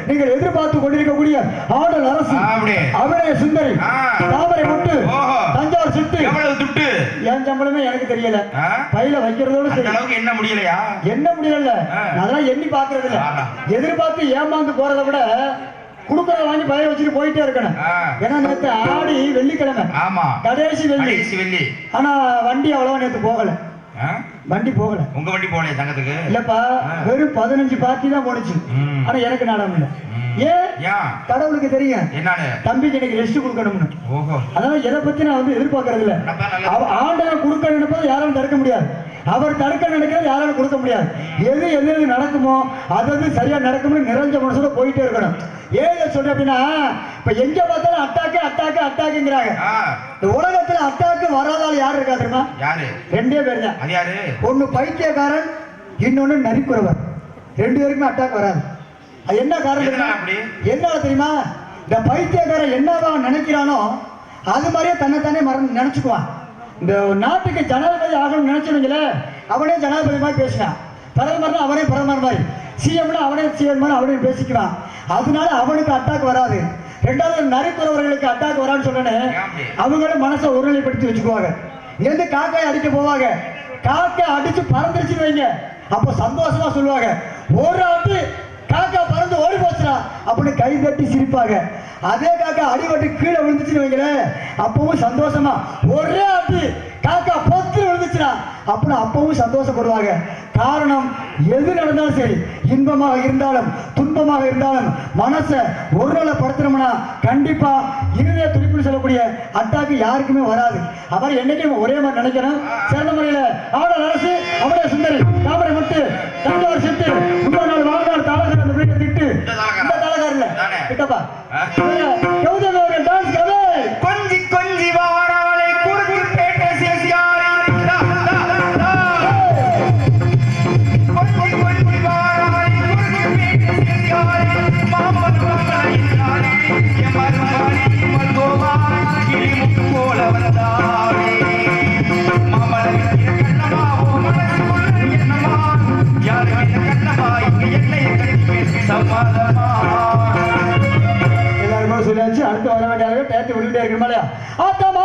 நீங்கள் எதிர்பார்த்து கொண்டிருக்கக்கூடிய ஆடல் அரசு அபிநய சுந்தரி தாமரை முட்டு தஞ்சாவூர் சிட்டு என் சம்பளமே எனக்கு தெரியல. பையில வைக்கிறதோட சரி. என்ன முடியலையா? என்ன முடியல, அதெல்லாம் எண்ணி பாக்குறது இல்ல. எதிர்பார்த்து ஏமாந்து போறதை விட குடுக்கறத வாங்கி பயிர வச்சுட்டு போயிட்டே இருக்கணும். ஏன்னா நேத்து ஆடி வெள்ளிக்கிழமை, கடைசி வெள்ளி. ஆனா வண்டி அவ்வளவா நேத்து போகல. வண்டி போகல. உங்க வண்டி போகல சங்கத்துக்கு? இல்லப்பா, வெறும் 15 பார்ட்டி தான் போனுச்சு. ஆனா எனக்கு நாடம் இல்ல. ஏன்? கடவுளுக்கு தெரியும் தம்பிக்கு எனக்கு ரெஸ்ட் கொடுக்கணும்னு. அதனால எதை பத்தி நான் வந்து எதிர்பார்க்கறது இல்ல. ஆண்டவன் கொடுக்க நினைப்பது யாரும் தடுக்க முடியாது. அவர் தடுக்க நினைக்கிறது யாராலும் கொடுக்க முடியாது. எது எது நடக்குமோ அது சரியா நடக்கும்னு நிறைஞ்ச மனசோட போயிட்டே இருக்கணும். ஏன் சொல்றேன் அப்படின்னா, இப்ப எங்க பார்த்தாலும் அட்டாக்குங்கிறாங்க. இந்த உலகத்துல அட்டாக்கு வராதால யாரு இருக்கா தெரியுமா? ரெண்டே பேர் தான். ஒண்ணு பைத்தியக்காரன், இன்னொன்னு நரிக்குறவர். 2 பேருக்குமே அட்டாக் வராது. அது என்ன காரணம்? என்ன தெரியுமா? இந்த பைத்தியக்காரன் என்னவா நினைக்கிறானோ அது மாதிரியே தன்னைத்தானே நினைச்சுக்குவான். இந்த நாட்டுக்கு ஜனாதிபதி ஆகணும்னு நினைச்சவங்களே அவனே ஜனாதிபதி மாதிரி பேசினான். பிரதமர்னா அவனே பிரதமர் மாதிரி, சிஎம்னா அவனே சிஎம் மாதிரி அவனே பேசிக்குவான். அதனால அவனுக்கு அட்டாக் வராது. ரெண்டாவது நரிக்குறவர்களுக்கு அட்டாக் வரான்னு சொன்னே அவங்களும் மனசை ஒருநிலைப்படுத்தி வச்சுக்குவாங்க. இருந்து காக்காயை அடிக்க போவாங்க. காக்கா அடிச்சு பறந்துருச்சுன்னு வைங்க, அப்போ சந்தோஷமா சொல்லுவாங்க, ஒரு ஆட்டு காக்கா பறந்து ஓடி போச்சுனா அப்படின்னு கை தட்டி சிரிப்பாங்க. அதே காக்கா அடிபட்டு கீழே விழுந்துச்சுன்னு வைங்களேன், அப்பவும் சந்தோஷமா ஒரே ஆட்டு காக்கா பொத்து விழுந்துச்சுனா அப்படின்னு அப்பவும் சந்தோஷப்படுவாங்க. காரணம், எது நடந்தாலும் சரி, இன்பமாக இருந்தாலும் துன்பமாக இருந்தாலும் மனசை ஒருநிலைப்படுத்தணும்னா கண்டிப்பா இருதய துடிப்புன்னு சொல்லக்கூடிய அட்டாக்கு யாருக்குமே வராது. அவர் என்னைக்கும் ஒரே மாதிரி நினைக்கணும். சிறந்த முறையில ஆடல் அரசு அபிநய சுந்தரி தாமரை முட்டு தஞ்சாவூர் சிட்டு இன்னொரு நாள் வாழ்நாள் தாளகர் அந்த வீட்டை திட்டு இந்த தாளகர் இல்ல கிட்டப்பா டான்ஸ் கவே கொஞ்சி கொஞ்சி வாராளை குறுக்கு பேட்டை சேசியாரி கொஞ்சி கொஞ்சி வாராளை குறுக்கு பேட்டை சேசியாரி மாமன் மகனாரி எமர்வாரி மல்கோவா கிளிமுத்து போல வந்தாரே மாமன் கண்ணமா ஓ மனசுக்குள்ள என்னமா யாரு கண்ணமா இங்க எல்லை கட்டி சமாதமா எல்லாருமே சொல்லியாச்சு. அடுத்து வர வேண்டிய டேட்டு விட்டுட்டே இருக்கணுமா இல்லையா?